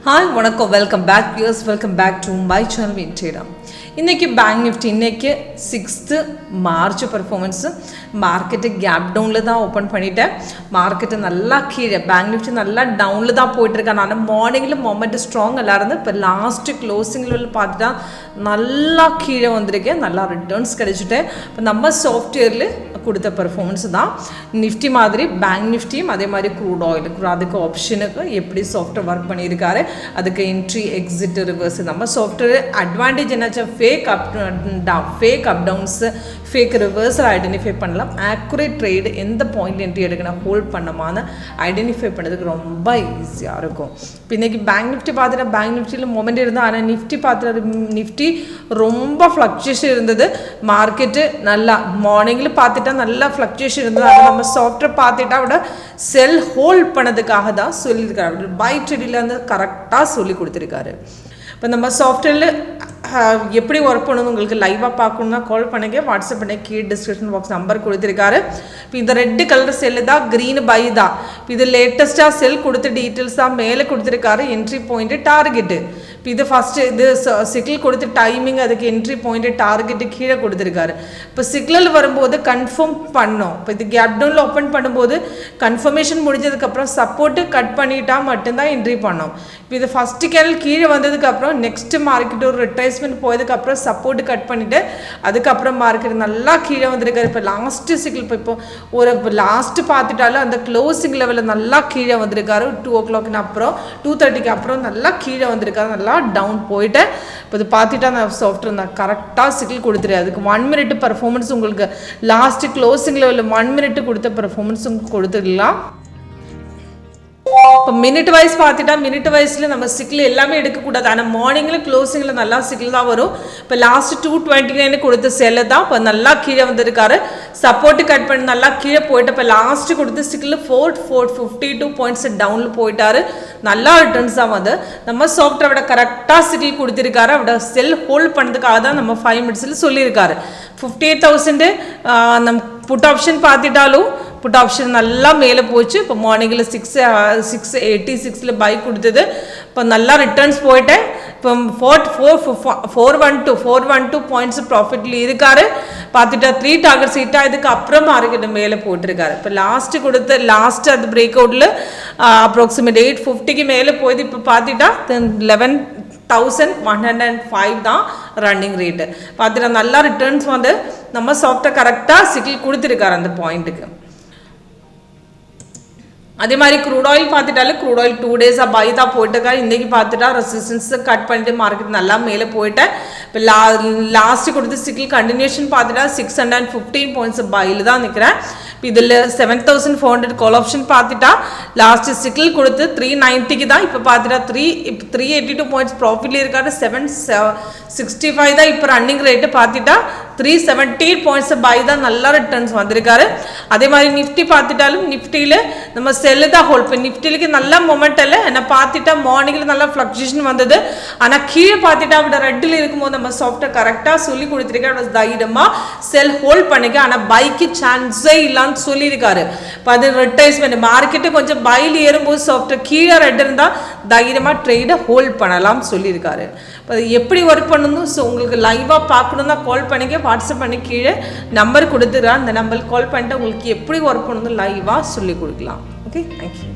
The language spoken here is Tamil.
Hi, வணக்கம், welcome back views, welcome back to my channel WinTrader. இன்றைக்கி பேங்க் நிஃப்டி இன்றைக்கி 6th March performance market gap டவுனில் தான் ஓப்பன் பண்ணிட்டேன். மார்க்கெட்டு நல்லா கீழே, பேங்க் நிஃப்டி நல்லா டவுனில் தான் போயிட்டுருக்கேன். ஆனால் மார்னிங்கில் மொமெண்ட் ஸ்ட்ராங் எல்லாம் இருந்து இப்போ லாஸ்ட்டு க்ளோசிங்கில் பார்த்துட்டா நல்லா கீழே வந்திருக்கேன். நல்லா ரிட்டர்ன்ஸ் கிடைச்சிட்டேன். இப்போ நம்ம சாஃப்ட்வேரில் கொடுத்த பர்ஃபார்மன்ஸ் தான் நிஃப்டி மாதிரி பேங்க் நிஃப்டியும் அதே மாதிரி க்ரூட் ஆயில் அதுக்கு ஆப்ஷனுக்கு எப்படி சாஃப்ட்வேர் ஒர்க் பண்ணியிருக்காரு, அதுக்கு என்ட்ரி எக்ஸிட் ரிவர்ஸ். நம்ம சாஃப்ட்வேர் அட்வான்டேஜ் என்னாச்சா ஃபேக் அப் டவுன்ஸு ஃபேக் ரிவர்ஸில் ஐடென்டிஃபை பண்ணலாம். ஆக்குரேட் ட்ரேடு எந்த பாயிண்ட் என்ட்ரி எடுக்கணும் ஹோல்ட் பண்ணமான ஐடென்டிஃபை பண்ணுறதுக்கு ரொம்ப ஈஸியாக இருக்கும். இப்போ இன்றைக்கி பேங்க் நிஃப்டி பார்த்துட்டா பேங்க் நிஃப்டியில் மொமெண்ட் இருந்தால், ஆனால் நிஃப்டி பார்த்துட்டு நிஃப்டி ரொம்ப ஃப்ளக்சுவேஷன் இருந்தது. மார்க்கெட்டு நல்லா மார்னிங்கில் பார்த்துட்டா நல்லா ஃப்ளக்சுவேஷன் இருந்தது. ஆனால் நம்ம சாஃப்ட்வேர் பார்த்துட்டா விட செல் ஹோல்ட் பண்ணதுக்காக தான் சொல்லியிருக்காரு. பை ட்ரேடில் வந்து கரெக்டாக சொல்லி கொடுத்துருக்காரு. இப்போ நம்ம சாஃப்ட்வேரில் எப்படி ஒர்க் பண்ணணும் உங்களுக்கு லைவாக பார்க்கணுன்னா கால் பண்ணுங்க, வாட்ஸ்அப் பண்ணி கீழே டிஸ்கிரிப்ஷன் பாக்ஸ் நம்பர் கொடுத்துருக்காரு. இப்போ இந்த ரெட்டு கலர் செல்லு தான், க்ரீன் பை தான். இப்போ இது லேட்டஸ்ட்டாக செல் கொடுத்த டீட்டெயில்ஸ் தான் மேலே கொடுத்துருக்காரு. Entry point target. இப்போ இது ஃபஸ்ட்டு இது சிக்னல் கொடுத்து டைமிங், அதுக்கு என்ட்ரி பாயிண்ட்டு டார்கெட்டு கீழே கொடுத்துருக்காரு. இப்போ சிக்னல் வரும்போது கன்ஃபார்ம் பண்ணோம். இப்போ இது கேப் டவுனில் ஓப்பன் பண்ணும்போது கன்ஃபர்மேஷன் முடிஞ்சதுக்கப்புறம் சப்போர்ட்டு கட் பண்ணிட்டா மட்டும்தான் என்ட்ரி பண்ணோம். இப்போ இது ஃபஸ்ட்டு கேரல் கீழே வந்ததுக்கப்புறம் நெக்ஸ்ட்டு மார்க்கெட் ஒரு ரிட்ரேஸ்மெண்ட் போயதுக்கப்புறம் சப்போர்ட்டு கட் பண்ணிவிட்டு அதுக்கப்புறம் மார்க்கெட் நல்லா கீழே வந்திருக்காரு. இப்போ லாஸ்ட்டு சிக்னல் இப்போ ஒரு லாஸ்ட்டு பார்த்துட்டாலும் அந்த க்ளோசிங் லெவலில் நல்லா கீழே வந்திருக்காரு. 2 o'clock அப்புறம் 2:30 அப்புறம் நல்லா கீழே வந்திருக்காரு. நல்லா டவுன் போயிட்டு இப்போ இது பார்த்துட்டா நான் சாஃப்ட்வேர் நான் கரெக்டாக சிக்னல் கொடுத்துரு. அதுக்கு 1 minute பர்ஃபார்மன்ஸ் உங்களுக்கு லாஸ்ட்டு க்ளோசிங் லெவலில் 1 minute கொடுத்த பர்ஃபார்மன்ஸ் உங்களுக்கு கொடுத்துடலாம். இப்போ மினிட் வைஸ் பார்த்துட்டா மினிட் வைஸில் நம்ம சிக்கில் எல்லாமே எடுக்கக்கூடாது. ஆனால் மார்னிங்கில் க்ளோசிங்கில் நல்லா சிக்கில் தான் வரும். இப்போ லாஸ்ட்டு 229 கொடுத்த செல்லு தான் இப்போ நல்லா கீழே வந்திருக்காரு. சப்போர்ட்டு கட் பண்ணி நல்லா கீழே போயிட்டு இப்போ லாஸ்ட்டு கொடுத்த சிக்கில் 452 பாயிண்ட்ஸ் டவுனில் போயிட்டாரு. நல்லா ரிட்டர்ன்ஸ் தான் வந்து நம்ம சாஃப்ட்வேரோட கரெக்டாக சிக்கில் கொடுத்துருக்காரு. அவரோட செல் ஹோல்ட் பண்ணதுக்காக தான் நம்ம 5 minutes சொல்லியிருக்காரு. 58,000 நம்ம புட் ஆப்ஷன் பார்த்துட்டாலும் புட் ஆப்ஷன் நல்லா மேலே போச்சு. இப்போ மார்னிங்கில் 686 பை கொடுத்தது. இப்போ நல்லா ரிட்டர்ன்ஸ் போயிட்டேன். இப்போ 412 பாயிண்ட்ஸ் ப்ராஃபிட்ல இருக்காரு. பார்த்துட்டா 3 டார்கெட்ஸ் ஹிட்டாக இதுக்கு அப்புறம் மார்க்கெட் மேலே போட்டிருக்காரு. இப்போ லாஸ்ட்டு கொடுத்த லாஸ்ட் அது பிரேக் அவுட்டில் அப்ராக்சிமேட் 850 மேலே போயிது. இப்போ பார்த்துட்டா 11,105 தான் ரன்னிங் ரேட்டு. பார்த்துட்டா நல்லா ரிட்டர்ன்ஸ் வந்து நம்ம சாஃப்ட்வேர் கரெக்டாக சிக்கில் கொடுத்துருக்காரு அந்த பாயிண்ட்டுக்கு. அதே மாதிரி க்ரூட் ஆயில் பார்த்துட்டாலும் க்ரூட் ஆயில் 2 days பை தான் போயிட்டுக்கா. இன்றைக்கி பார்த்துட்டா ரெசிஸ்டன்ஸை கட் பண்ணிட்டு மார்க்கெட் நல்லா மேலே போயிட்டேன். இப்போ லாஸ்ட்டு கொடுத்து சிக்கில் கண்டினியூஷன் பார்த்துட்டா 615 பாயிண்ட்ஸ் பையில் தான் நிற்கிறேன். இப்போ இதில் 7,400 கால் ஆப்ஷன் பார்த்துட்டா லாஸ்ட்டு சிக்கில் கொடுத்து 390 தான். இப்போ பார்த்துட்டா 382 பாயிண்ட்ஸ் ப்ராஃபிட்ல இருக்காரு. 765 தான் இப்போ ரன்னிங் ரேட்டு. பார்த்துட்டா 370 பாயிண்ட்ஸ் பை தான் நல்லா ரிட்டர்ன்ஸ் வந்திருக்காரு. அதே மாதிரி நிஃப்டி பார்த்துட்டாலும் நிஃப்டியில் நம்ம செல்லு தான் ஹோல்ட் பண்ணி நிஃப்டிலுக்கு நல்ல மொமெண்ட் இல்லை. ஏன்னா பார்த்துட்டா மார்னிங்கில் நல்லா ஃப்ளக்சுவேஷன் வந்தது. ஆனால் கீழே பார்த்துட்டா அவட ரெட்டில் இருக்கும்போது நம்ம சாஃப்ட்வேர் கரெக்டாக சொல்லி கொடுத்துருக்கேன். தைரியமாக செல் ஹோல்ட் பண்ணிக்க. ஆனால் பைக்கு சான்ஸே இல்லான்னு சொல்லியிருக்காரு. இப்போ அது ரிட்ரேஸ்மெண்ட் மார்க்கெட்டு கொஞ்சம் பையில் ஏறும்போது சாஃப்ட்வேர் கீழே ரெட் இருந்தால் தைரியமாக ட்ரேடை ஹோல்ட் பண்ணலாம்னு சொல்லியிருக்காரு. இப்போ அது எப்படி ஒர்க் பண்ணணும், ஸோ உங்களுக்கு லைவாக பார்க்கணுன்னா கால் பண்ணிக்க, வாட்ஸ்அப் பண்ணி கீழே நம்பர் கொடுத்துருக்கா. அந்த நம்பருக்கு கால் பண்ணிட்டு உங்களுக்கு எப்படி ஒர்க் பண்ணணும் லைவாக சொல்லி கொடுக்கலாம். Okay, thank you.